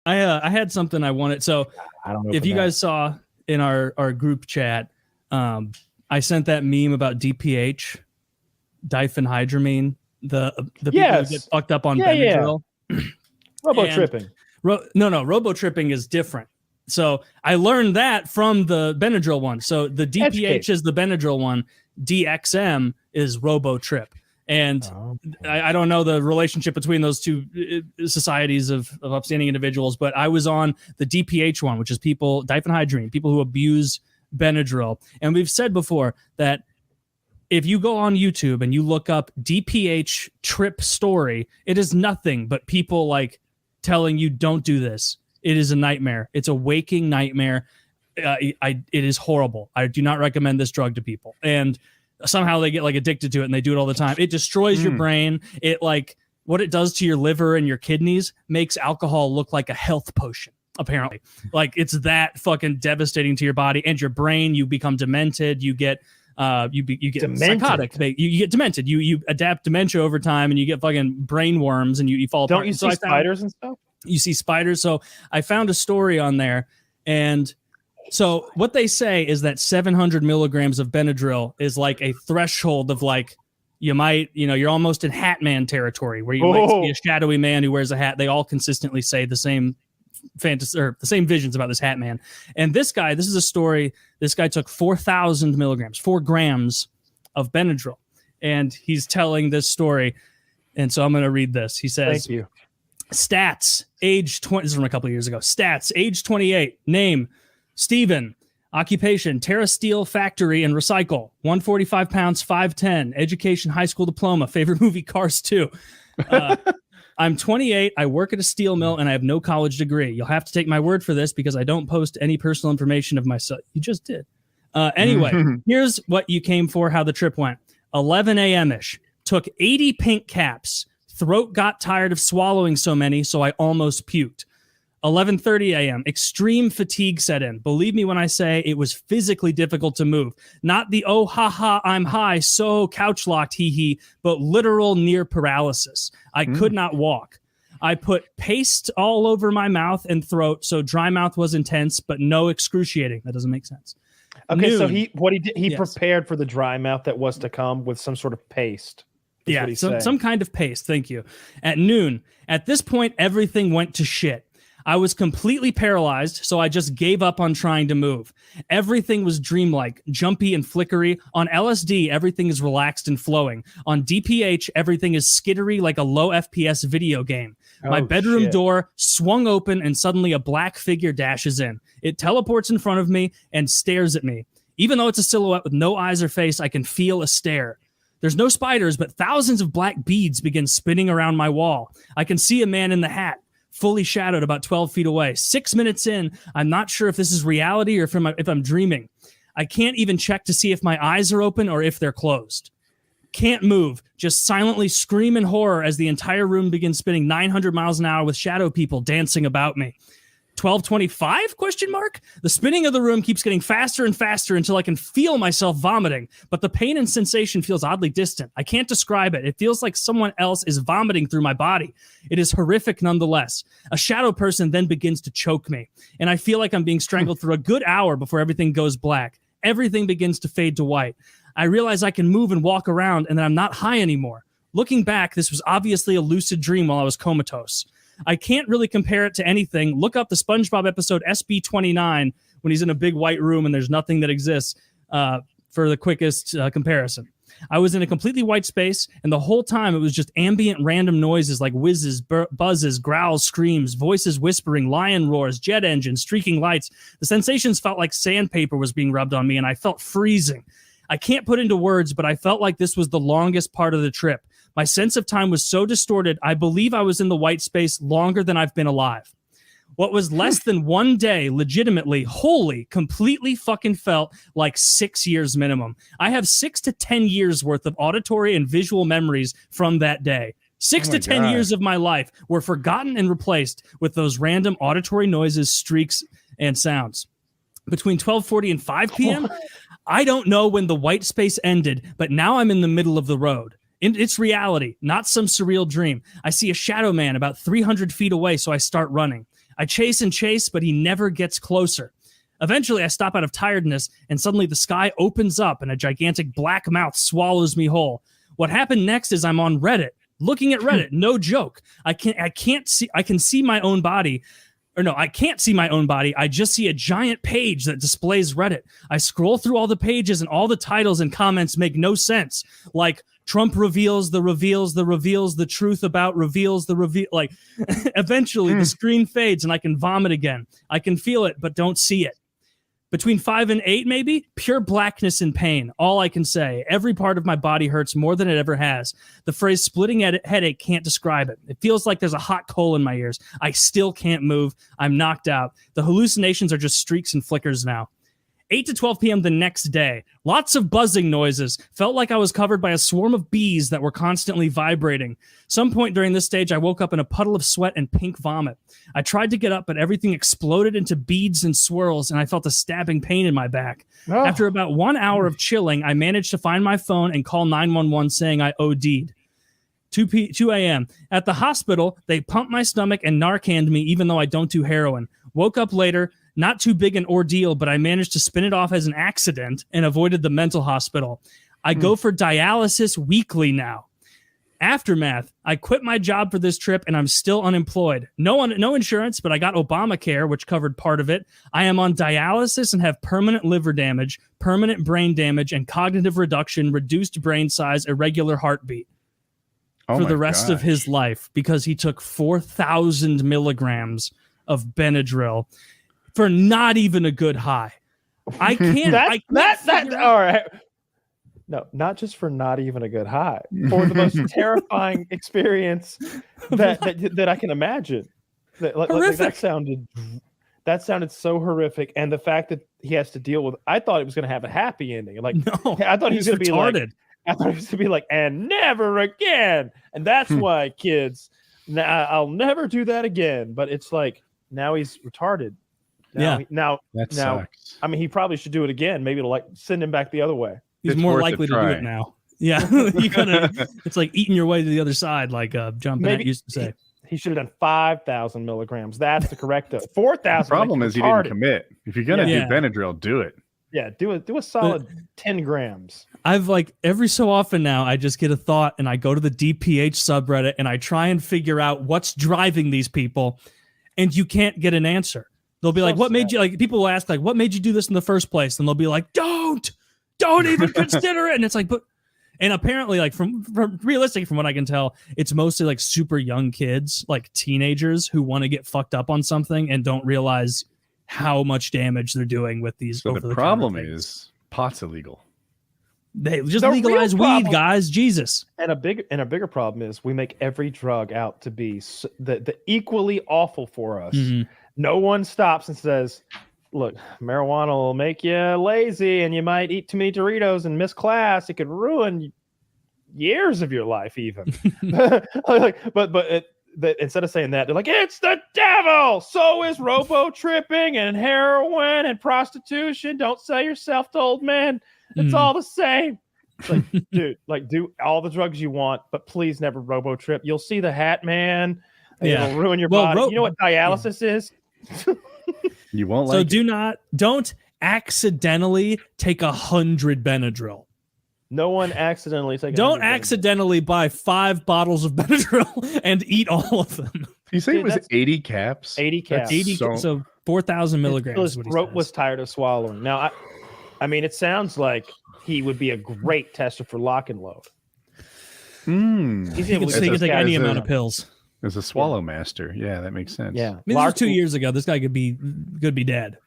I had something I wanted. So I don't know if you guys saw in our group chat, I sent that meme about DPH, diphenhydramine, the people who get fucked up on Benadryl. Robo-tripping. No, robo-tripping is different. So I learned that from the Benadryl one. So the DPH is the Benadryl one. DXM is robo-trip. And I don't know the relationship between those two societies of upstanding individuals, but I was on the DPH one, which is diphenhydramine, people who abuse Benadryl. And we've said before that if you go on YouTube and you look up DPH trip story, it is nothing but people like telling you don't do this. It is a nightmare. It's a waking nightmare. It is horrible. I do not recommend this drug to people. And somehow they get like addicted to it and they do it all the time. It destroys your brain. It like what it does to your liver and your kidneys makes alcohol look like a health potion. Apparently, like it's that fucking devastating to your body and your brain. You become demented. You get you get demented. Psychotic. You get demented. You adapt dementia over time and you get fucking brain worms and you fall apart. Don't you see spiders and stuff? You see spiders. So I found a story on there, and so what they say is that 700 milligrams of Benadryl is like a threshold of like you're almost in Hat Man territory where you might see a shadowy man who wears a hat. They all consistently say the same fantasy or the same visions about this Hat Man. And this is a story. This guy took 4,000 milligrams, 4 grams of Benadryl, and he's telling this story. And so I'm going to read this. He says, "Thank you. Stats, age 20." This is from a couple of years ago. Stats, age 28. Name, Steven. Occupation, Terra Steel Factory and Recycle. 145 pounds, 5'10". Education, high school diploma. Favorite movie, Cars 2. I'm 28. I work at a steel mill and I have no college degree. You'll have to take my word for this because I don't post any personal information of myself. You just did. Anyway, here's what you came for, how the trip went. 11 a.m.-ish. Took 80 pink caps. Throat got tired of swallowing so many, so I almost puked. 11:30 a.m. Extreme fatigue set in. Believe me when I say it was physically difficult to move. Not the oh ha I'm high, so couch locked hee, but literal near paralysis. I could not walk. I put paste all over my mouth and throat, so dry mouth was intense, but no excruciating. That doesn't make sense. Okay, so he prepared for the dry mouth that was to come with some sort of paste. Yeah, some kind of paste. Thank you. At noon, at this point, everything went to shit. I was completely paralyzed, so I just gave up on trying to move. Everything was dreamlike, jumpy and flickery. On LSD, everything is relaxed and flowing. On DPH, everything is skittery like a low FPS video game. My bedroom door swung open and suddenly a black figure dashes in. It teleports in front of me and stares at me. Even though it's a silhouette with no eyes or face, I can feel a stare. There's no spiders, but thousands of black beads begin spinning around my wall. I can see a man in the hat, fully shadowed about 12 feet away. 6 minutes in, I'm not sure if this is reality or if I'm dreaming. I can't even check to see if my eyes are open or if they're closed. Can't move, just silently scream in horror as the entire room begins spinning 900 miles an hour with shadow people dancing about me. 12:25? Question mark? The spinning of the room keeps getting faster and faster until I can feel myself vomiting, but the pain and sensation feels oddly distant. I can't describe it. It feels like someone else is vomiting through my body. It is horrific nonetheless. A shadow person then begins to choke me, and I feel like I'm being strangled for a good hour before everything goes black. Everything begins to fade to white. I realize I can move and walk around and that I'm not high anymore. Looking back, this was obviously a lucid dream while I was comatose. I can't really compare it to anything. Look up the SpongeBob episode SB29 when he's in a big white room and there's nothing that exists for the quickest comparison. I was in a completely white space, and the whole time it was just ambient random noises like whizzes, buzzes, growls, screams, voices whispering, lion roars, jet engines, streaking lights. The sensations felt like sandpaper was being rubbed on me, and I felt freezing. I can't put into words, but I felt like this was the longest part of the trip. My sense of time was so distorted, I believe I was in the white space longer than I've been alive. What was less than 1 day, legitimately, wholly, completely fucking felt like 6 years minimum. I have 6 to 10 years worth of auditory and visual memories from that day. 6 to 10 years of my life were forgotten and replaced with those random auditory noises, streaks, and sounds. Between 12:40 and 5 p.m., I don't know when the white space ended, but now I'm in the middle of the road. It's reality, not some surreal dream. I see a shadow man about 300 feet away, so I start running. I chase and chase, but he never gets closer. Eventually, I stop out of tiredness, and suddenly the sky opens up and a gigantic black mouth swallows me whole. What happened next is I'm on Reddit, looking at Reddit. No joke. I can see my own body. Or no, I can't see my own body. I just see a giant page that displays Reddit. I scroll through all the pages, and all the titles and comments make no sense. Like, Trump reveals the truth about reveals the reveal. Like, eventually the screen fades and I can vomit again. I can feel it, but don't see it. Between 5 and 8, maybe, pure blackness and pain. All I can say. Every part of my body hurts more than it ever has. The phrase splitting headache can't describe it. It feels like there's a hot coal in my ears. I still can't move. I'm knocked out. The hallucinations are just streaks and flickers now. 8 to 12 p.m. the next day. Lots of buzzing noises. Felt like I was covered by a swarm of bees that were constantly vibrating. Some point during this stage, I woke up in a puddle of sweat and pink vomit. I tried to get up, but everything exploded into beads and swirls, and I felt a stabbing pain in my back. Oh. After about 1 hour of chilling, I managed to find my phone and call 911 saying I OD'd. 2 a.m. At the hospital, they pumped my stomach and Narcaned me even though I don't do heroin. Woke up later. Not too big an ordeal, but I managed to spin it off as an accident and avoided the mental hospital. I go for dialysis weekly now. Aftermath. I quit my job for this trip and I'm still unemployed. No insurance, but I got Obamacare, which covered part of it. I am on dialysis and have permanent liver damage, permanent brain damage, and cognitive reduction, reduced brain size, irregular heartbeat for the rest of his life because he took 4,000 milligrams of Benadryl for not even a good high. I can't. All right. No, not just for not even a good high, for the most terrifying experience that I can imagine. That sounded so horrific, and the fact that he has to deal with. I thought it was going to have a happy ending. Like, no, I thought he was going to be retarded. I thought he was going to be like, and never again. And that's why, kids, I'll never do that again. But it's like now he's retarded. Now, sucks. I mean, he probably should do it again. Maybe it'll like send him back the other way. He's more likely to do it now. Yeah, it's like eating your way to the other side, like John Bennett used to say. He should have done 5,000 milligrams. That's the correct 4,000. The problem is he didn't commit. If you're gonna do Benadryl, do it. Yeah, do a solid 10 grams. I've like every so often now, I just get a thought and I go to the DPH subreddit and I try and figure out what's driving these people, and you can't get an answer. They'll be like, what made you, like, people will ask, like, what made you do this in the first place? And they'll be like, don't even consider it. And it's like, but, and apparently, like, from realistically, from what I can tell, it's mostly like super young kids, like teenagers who want to get fucked up on something and don't realize how much damage they're doing with these. So the problem is pot's illegal. They just legalize weed, guys. Jesus. And a bigger problem is we make every drug out to be the equally awful for us. Mm-hmm. No one stops and says, look, marijuana will make you lazy and you might eat too many Doritos and miss class. It could ruin years of your life even. But instead of saying that, they're like, it's the devil. So is robo-tripping and heroin and prostitution. Don't sell yourself to old men. It's all the same. It's like, dude, like, do all the drugs you want, but please never robo-trip. You'll see the hat man. It'll ruin your body. You know what dialysis is? You won't like so don't accidentally take 100 Benadryl. No one accidentally take. Don't accidentally buy 5 bottles of Benadryl and eat all of them. You say it was 80 caps? 80 caps. 80, so 4,000 milligrams. His throat was tired of swallowing. Now, I mean, it sounds like he would be a great tester for lock and load. He can take any amount of pills. As a swallow master. Yeah, that makes sense. Yeah. I mean, this was 2 years ago. This guy could be dead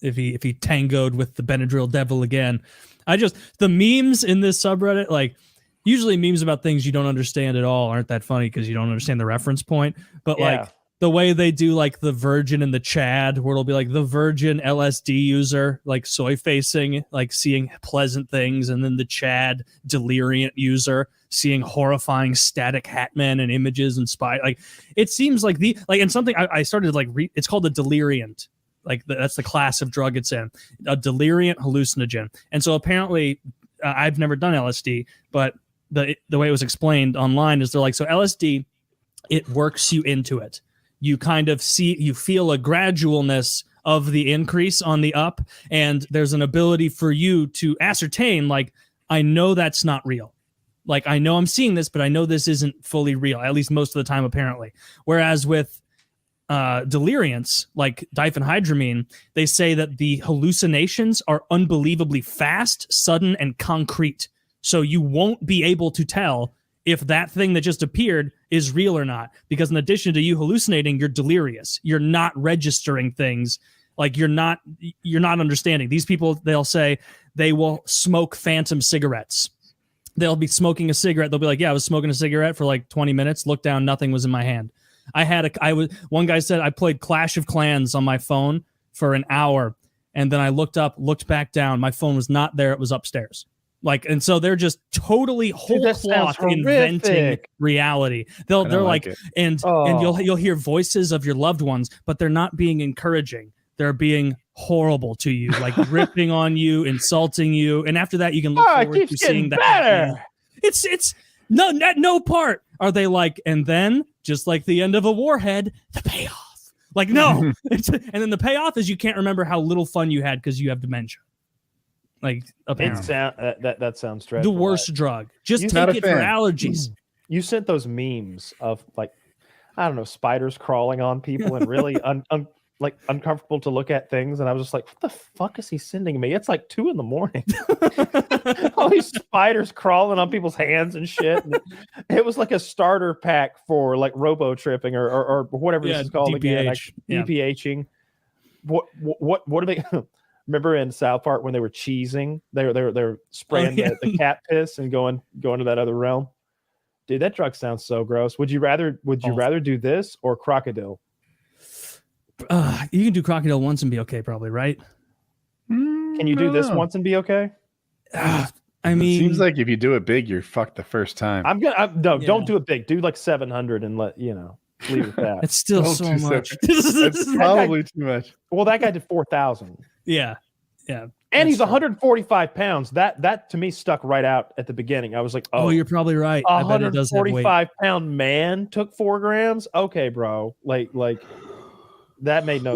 if he tangoed with the Benadryl devil again. The memes in this subreddit, like, usually memes about things you don't understand at all aren't that funny because you don't understand the reference point. But like the way they do like the virgin and the Chad, where it'll be like the virgin LSD user, like soy facing, like seeing pleasant things, and then the Chad deliriant user seeing horrifying static hat men and images and like it seems like and something I started like it's called a deliriant, like that's the class of drug it's in, a deliriant hallucinogen. And so apparently I've never done LSD, but the way it was explained online is they're like, so LSD, it works you into it. you kind of you feel a gradualness of the increase on the up, and there's an ability for you to ascertain, like, I know that's not real. Like, I know I'm seeing this, but I know this isn't fully real, at least most of the time, apparently. Whereas with deliriants, like diphenhydramine, they say that the hallucinations are unbelievably fast, sudden, and concrete. So you won't be able to tell if that thing that just appeared is real or not. Because in addition to you hallucinating, you're delirious. You're not registering things. Like, you're not understanding. These people, they'll say they will smoke phantom cigarettes. They'll be smoking a cigarette. They'll be like, yeah, I was smoking a cigarette for like 20 minutes. Look down, nothing was in my hand. One guy said I played Clash of Clans on my phone for an hour, and then I looked back down. My phone was not there. It was upstairs. Like, and so they're just totally whole cloth inventing reality. They're like, and you'll hear voices of your loved ones, but they're not being encouraging. They're being horrible to you, like ripping on you, insulting you. And after that, you can look forward to seeing that. Better. It's no part are they like, and then just like the end of a warhead, the payoff. Like, no. And then the payoff is you can't remember how little fun you had because you have dementia. Like, apparently. That sounds dreadful. The worst drug. Just take it for allergies. You sent those memes of, like, I don't know, spiders crawling on people and really like uncomfortable to look at things, and I was just like, what the fuck is he sending me? It's like 2 a.m. All these spiders crawling on people's hands and shit. And it was like a starter pack for like robo tripping or whatever this is called again. Like DPHing. What are they? Remember in South Park when they were cheesing? They're spraying the cat piss and going to that other realm. Dude, that drug sounds so gross. Would you rather do this or crocodile? You can do crocodile once and be okay, probably, right? Can you do this once and be okay? I mean, it seems like if you do it big, you're fucked the first time. Don't do it big. Do like 700 and leave it that. It's still so much. It's probably too much. Well, that guy did 4,000. Yeah. And he's 145 pounds. That to me stuck right out at the beginning. I was like, oh, you're probably right. A 145-pound man took 4 grams. Okay, bro. Like that made no